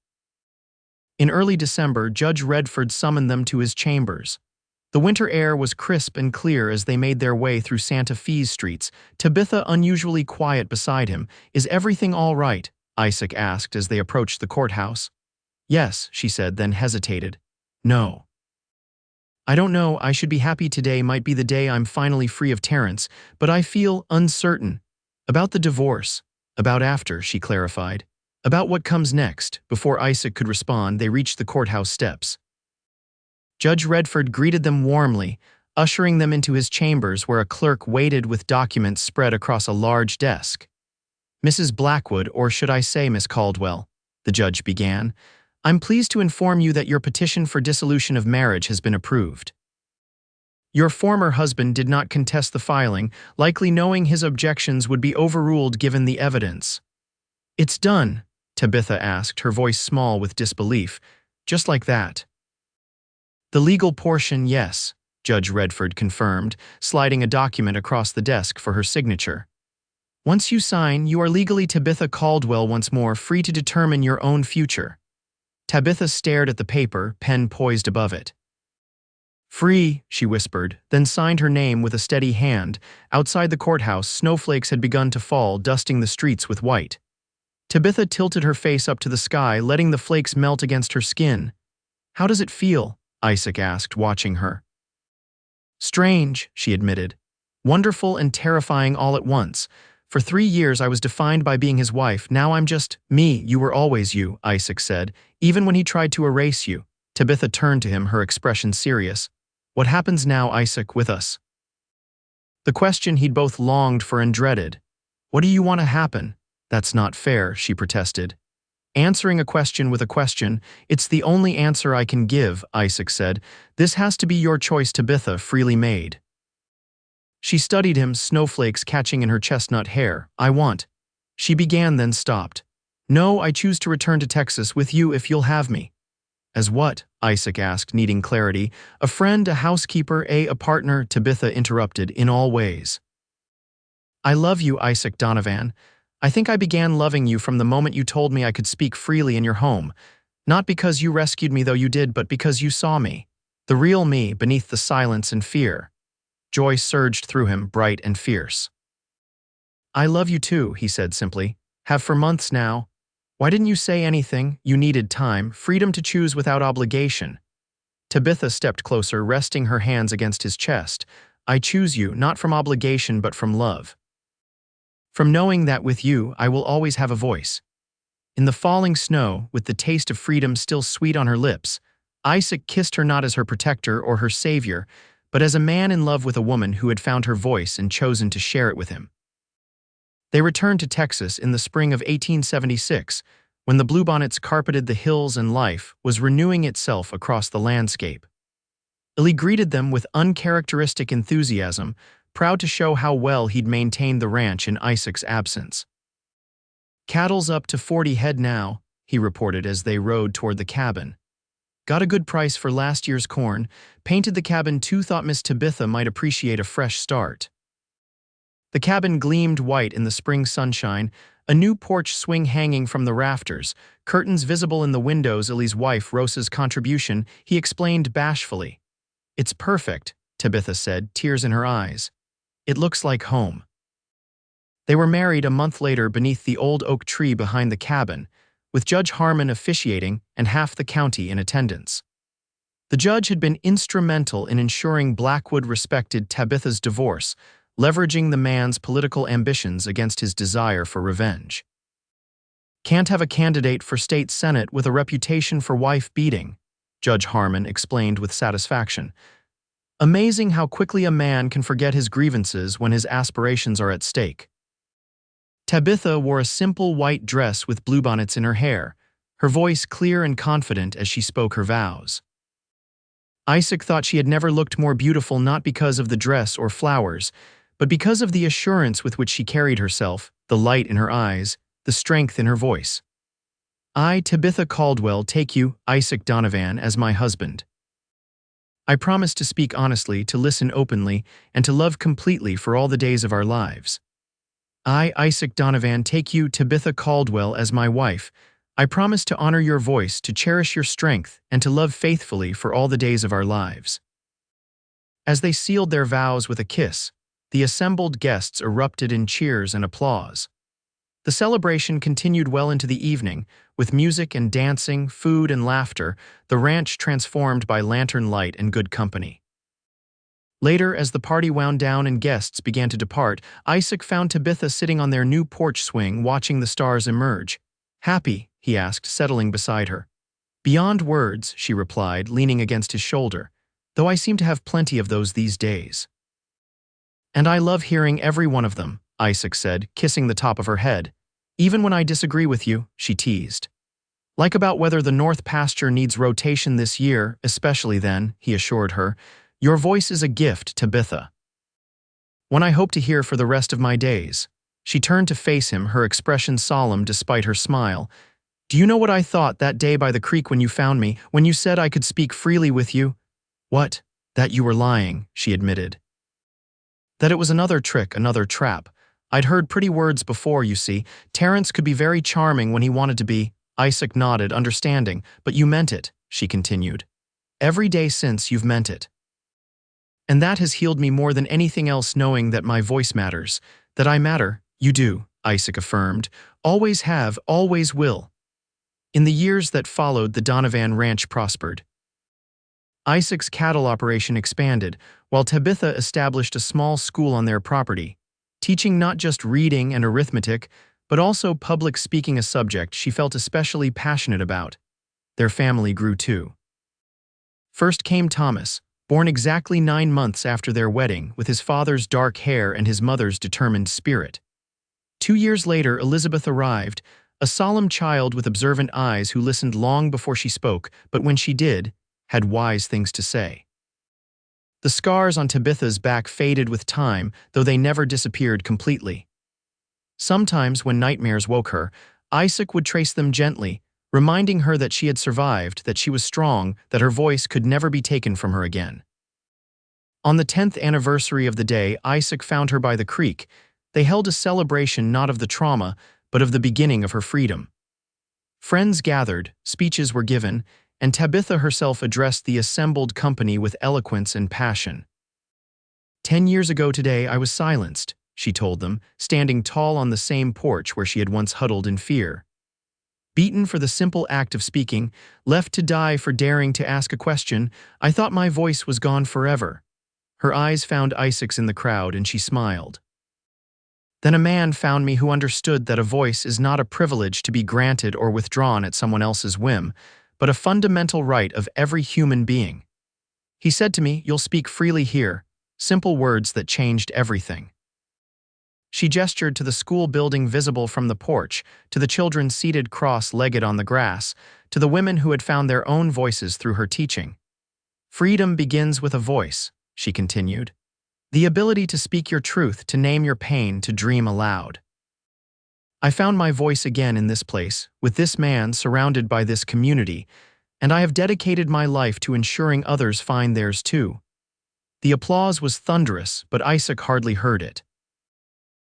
In early December, Judge Redford summoned them to his chambers. The winter air was crisp and clear as they made their way through Santa Fe's streets, Tabitha unusually quiet beside him. "Is everything all right?" Isaac asked as they approached the courthouse. "Yes," she said, then hesitated. "No. I don't know, I should be happy today might be the day I'm finally free of Terrence, but I feel uncertain. About the divorce. About after," she clarified. "About what comes next." Before Isaac could respond, they reached the courthouse steps. Judge Redford greeted them warmly, ushering them into his chambers where a clerk waited with documents spread across a large desk. "Mrs. Blackwood, or should I say Miss Caldwell," the judge began, "I'm pleased to inform you that your petition for dissolution of marriage has been approved. Your former husband did not contest the filing, likely knowing his objections would be overruled given the evidence." "It's done?" Tabitha asked, her voice small with disbelief. "Just like that?" "The legal portion, yes," Judge Redford confirmed, sliding a document across the desk for her signature. "Once you sign, you are legally Tabitha Caldwell once more, free to determine your own future." Tabitha stared at the paper, pen poised above it. "Free," she whispered, then signed her name with a steady hand. Outside the courthouse, snowflakes had begun to fall, dusting the streets with white. Tabitha tilted her face up to the sky, letting the flakes melt against her skin. "How does it feel?" Isaac asked, watching her. "Strange," she admitted. "Wonderful and terrifying all at once. For 3 years I was defined by being his wife. Now I'm just me." "You were always you," Isaac said, "even when he tried to erase you." Tabitha turned to him, her expression serious. "What happens now, Isaac, with us?" The question he'd both longed for and dreaded. "What do you want to happen?" "That's not fair," she protested. "Answering a question with a question, it's the only answer I can give," Isaac said. "This has to be your choice, Tabitha, freely made." She studied him, snowflakes catching in her chestnut hair. "I want—" She began, then stopped. "No, I choose to return to Texas with you if you'll have me." "As what?" Isaac asked, needing clarity. "A friend, a housekeeper, a partner," Tabitha interrupted, "in all ways." "I love you, Isaac Donovan. I think I began loving you from the moment you told me I could speak freely in your home. Not because you rescued me, though you did, but because you saw me. The real me, beneath the silence and fear." Joy surged through him, bright and fierce. "I love you too," he said simply. "Have for months now. Why didn't you say anything? You needed time, freedom to choose without obligation." Tabitha stepped closer, resting her hands against his chest. "I choose you, not from obligation, but from love. From knowing that with you, I will always have a voice." In the falling snow, with the taste of freedom still sweet on her lips, Isaac kissed her not as her protector or her savior, but as a man in love with a woman who had found her voice and chosen to share it with him. They returned to Texas in the spring of 1876, when the bluebonnets carpeted the hills and life was renewing itself across the landscape. Illy greeted them with uncharacteristic enthusiasm, proud to show how well he'd maintained the ranch in Isaac's absence. "Cattle's up to 40 head now," he reported as they rode toward the cabin. "Got a good price for last year's corn. Painted the cabin too, thought Miss Tabitha might appreciate a fresh start." The cabin gleamed white in the spring sunshine, a new porch swing hanging from the rafters, curtains visible in the windows. Illy's wife, Rosa's contribution, he explained bashfully. "It's perfect," Tabitha said, tears in her eyes. "It looks like home." They were married a month later beneath the old oak tree behind the cabin, with Judge Harmon officiating and half the county in attendance. The judge had been instrumental in ensuring Blackwood respected Tabitha's divorce, leveraging the man's political ambitions against his desire for revenge. "Can't have a candidate for state senate with a reputation for wife-beating," Judge Harmon explained with satisfaction. "Amazing how quickly a man can forget his grievances when his aspirations are at stake." Tabitha wore a simple white dress with bluebonnets in her hair, her voice clear and confident as she spoke her vows. Isaac thought she had never looked more beautiful, not because of the dress or flowers, but because of the assurance with which she carried herself, the light in her eyes, the strength in her voice. "I, Tabitha Caldwell, take you, Isaac Donovan, as my husband. I promise to speak honestly, to listen openly, and to love completely for all the days of our lives. I, Isaac Donovan, take you, Tabitha Caldwell, as my wife. I promise to honor your voice, to cherish your strength, and to love faithfully for all the days of our lives." As they sealed their vows with a kiss, the assembled guests erupted in cheers and applause. The celebration continued well into the evening, with music and dancing, food and laughter, the ranch transformed by lantern light and good company. Later, as the party wound down and guests began to depart, Isaac found Tabitha sitting on their new porch swing, watching the stars emerge. "Happy?" he asked, settling beside her. "Beyond words," she replied, leaning against his shoulder, "though I seem to have plenty of those these days." "And I love hearing every one of them," Isaac said, kissing the top of her head. "Even when I disagree with you," she teased. "Like about whether the North Pasture needs rotation this year, especially then," he assured her. "Your voice is a gift, Tabitha. One I hope to hear for the rest of my days." She turned to face him, her expression solemn despite her smile. "Do you know what I thought that day by the creek when you found me, when you said I could speak freely with you?" "What?" "That you were lying," she admitted. "That it was another trick, another trap. I'd heard pretty words before, you see. Terrence could be very charming when he wanted to be. Isaac nodded, understanding. But you meant it, she continued. Every day since, you've meant it. And that has healed me more than anything else, knowing that my voice matters, that I matter. You do, Isaac affirmed. Always have, always will. In the years that followed, the Donovan ranch prospered. Isaac's cattle operation expanded, while Tabitha established a small school on their property, teaching not just reading and arithmetic, but also public speaking, a subject she felt especially passionate about. Their family grew too. First came Thomas, born exactly 9 months after their wedding, with his father's dark hair and his mother's determined spirit. 2 years later, Elizabeth arrived, a solemn child with observant eyes who listened long before she spoke, but when she did, had wise things to say. The scars on Tabitha's back faded with time, though they never disappeared completely. Sometimes, when nightmares woke her, Isaac would trace them gently, reminding her that she had survived, that she was strong, that her voice could never be taken from her again. On the 10th anniversary of the day Isaac found her by the creek, they held a celebration not of the trauma, but of the beginning of her freedom. Friends gathered, speeches were given, and Tabitha herself addressed the assembled company with eloquence and passion. 10 years ago today I was silenced, she told them, standing tall on the same porch where she had once huddled in fear. Beaten for the simple act of speaking, left to die for daring to ask a question, I thought my voice was gone forever. Her eyes found Isaac's in the crowd, and she smiled. Then a man found me who understood that a voice is not a privilege to be granted or withdrawn at someone else's whim, but a fundamental right of every human being. He said to me, "You'll speak freely here," simple words that changed everything. She gestured to the school building visible from the porch, to the children seated cross-legged on the grass, to the women who had found their own voices through her teaching. Freedom begins with a voice, she continued. The ability to speak your truth, to name your pain, to dream aloud. I found my voice again in this place, with this man, surrounded by this community, and I have dedicated my life to ensuring others find theirs too. The applause was thunderous, but Isaac hardly heard it.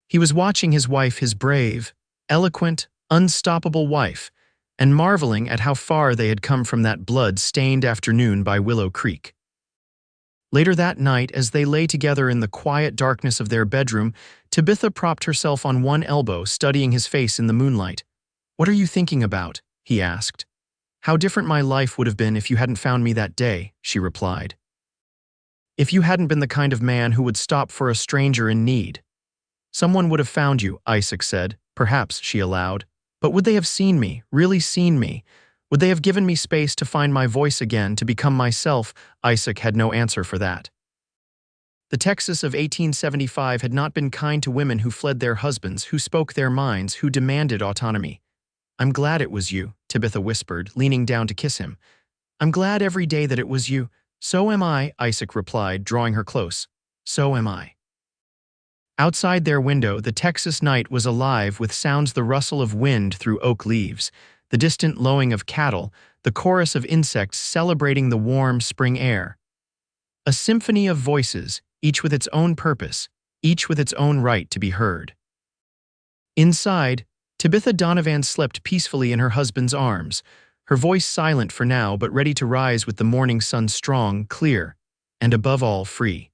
He was watching his wife, his brave, eloquent, unstoppable wife, and marveling at how far they had come from that blood-stained afternoon by Willow Creek. Later that night, as they lay together in the quiet darkness of their bedroom, Tabitha propped herself on one elbow, studying his face in the moonlight. "What are you thinking about?" he asked. "How different my life would have been if you hadn't found me that day," she replied. "If you hadn't been the kind of man who would stop for a stranger in need." "Someone would have found you," Isaac said. "Perhaps," she allowed. "But would they have seen me, really seen me? Would they have given me space to find my voice again, to become myself?" Isaac had no answer for that. The Texas of 1875 had not been kind to women who fled their husbands, who spoke their minds, who demanded autonomy. "I'm glad it was you," Tabitha whispered, leaning down to kiss him. "I'm glad every day that it was you." "So am I," Isaac replied, drawing her close. "So am I." Outside their window, the Texas night was alive with sounds: the rustle of wind through oak leaves, the distant lowing of cattle, the chorus of insects celebrating the warm spring air. A symphony of voices, each with its own purpose, each with its own right to be heard. Inside, Tabitha Donovan slept peacefully in her husband's arms, her voice silent for now but ready to rise with the morning sun, strong, clear, and above all free.